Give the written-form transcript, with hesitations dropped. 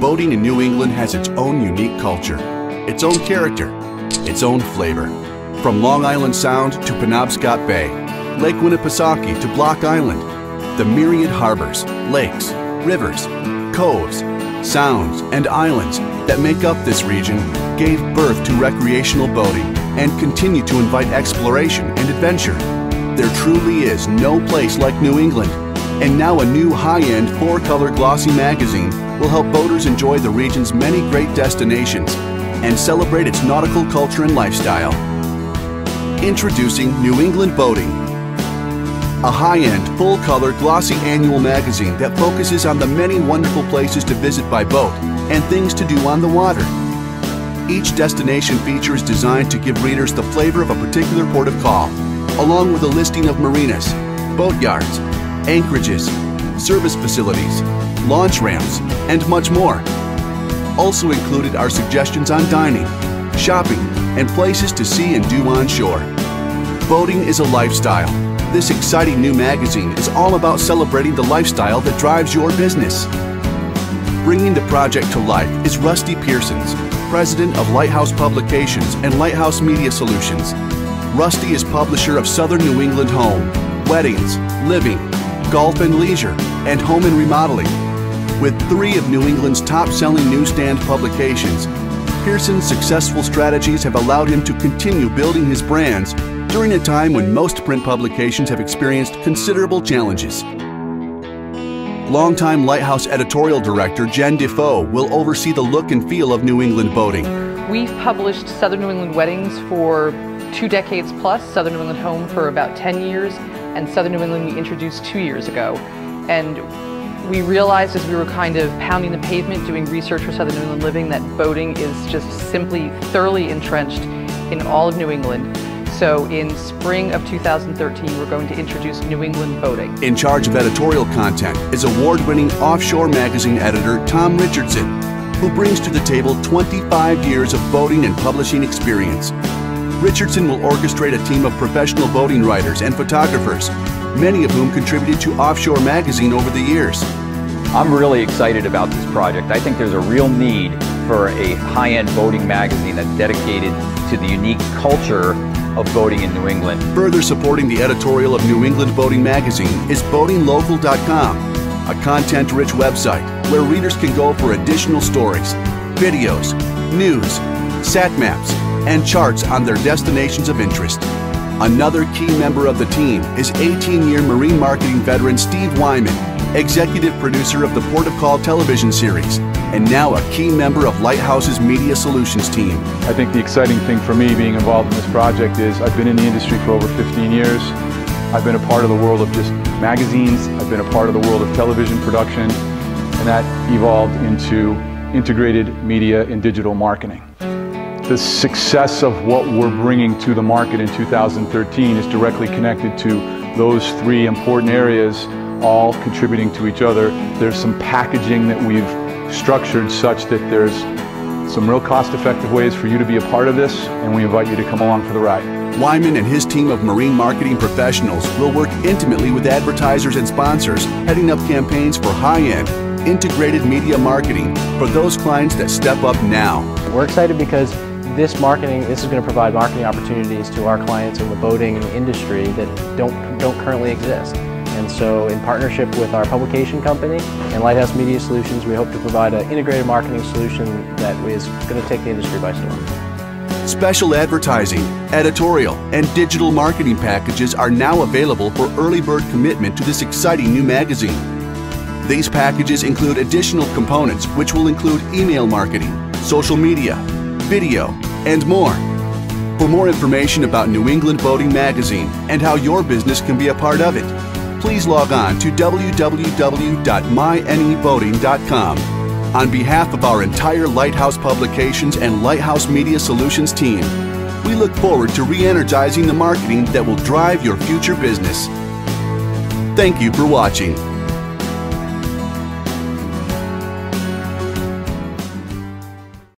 boating in New England has its own unique culture, its own character, its own flavor. From Long Island Sound to Penobscot Bay, Lake Winnipesaukee to Block Island, the myriad harbors, lakes, rivers, coves, sounds, and islands that make up this region gave birth to recreational boating and continue to invite exploration and adventure. There truly is no place like New England, and now a new high-end 4-color glossy magazine will help boaters enjoy the region's many great destinations and celebrate its nautical culture and lifestyle. Introducing New England Boating, a high-end, full-color, glossy annual magazine that focuses on the many wonderful places to visit by boat and things to do on the water. Each destination feature is designed to give readers the flavor of a particular port of call, along with a listing of marinas, boat yards, anchorages, service facilities, launch ramps, and much more. Also included are suggestions on dining, shopping, and places to see and do on shore. Boating is a lifestyle. This exciting new magazine is all about celebrating the lifestyle that drives your business. Bringing the project to life is Rusty Pearsons, President of Lighthouse Publications and Lighthouse Media Solutions. Rusty is publisher of Southern New England Home, Weddings, Living, Golf and Leisure, and Home and Remodeling. With 3 of New England's top-selling newsstand publications, Pearson's successful strategies have allowed him to continue building his brands during a time when most print publications have experienced considerable challenges. Longtime Lighthouse editorial director Jen Defoe will oversee the look and feel of New England boating. We've published Southern New England Weddings for 2 decades plus, Southern New England Home for about 10 years, and Southern New England we introduced 2 years ago. And we realized as we were kind of pounding the pavement doing research for Southern New England Living that boating is just simply thoroughly entrenched in all of New England. So in spring of 2013, we're going to introduce New England Boating. In charge of editorial content is award-winning offshore magazine editor Tom Richardson, who brings to the table 25 years of boating and publishing experience. Richardson will orchestrate a team of professional boating writers and photographers, many of whom contributed to Offshore Magazine over the years. I'm really excited about this project. I think there's a real need for a high-end boating magazine that's dedicated to the unique culture of boating in New England. Further supporting the editorial of New England Boating Magazine is boatinglocal.com, a content-rich website where readers can go for additional stories, videos, news, sat maps, and charts on their destinations of interest. Another key member of the team is 18-year marine marketing veteran Steve Wyman, executive producer of the Port of Call television series, and now a key member of Lighthouse's Media Solutions team. I think the exciting thing for me being involved in this project is I've been in the industry for over 15 years. I've been a part of the world of just magazines. I've been a part of the world of television production, and that evolved into integrated media and digital marketing. The success of what we're bringing to the market in 2013 is directly connected to those 3 important areas, all contributing to each other. There's some packaging that we've structured such that there's some real cost-effective ways for you to be a part of this, and we invite you to come along for the ride. Wyman and his team of marine marketing professionals will work intimately with advertisers and sponsors, heading up campaigns for high-end, integrated media marketing for those clients that step up now. We're excited because this is going to provide marketing opportunities to our clients in the boating industry that don't currently exist. And so in partnership with our publication company and Lighthouse Media Solutions, we hope to provide an integrated marketing solution that is going to take the industry by storm. Special advertising, editorial, and digital marketing packages are now available for early bird commitment to this exciting new magazine. These packages include additional components which will include email marketing, social media, video, and more. For more information about New England Boating Magazine and how your business can be a part of it, please log on to www.myneboating.com. On behalf of our entire Lighthouse Publications and Lighthouse Media Solutions team, we look forward to re-energizing the marketing that will drive your future business. Thank you for watching.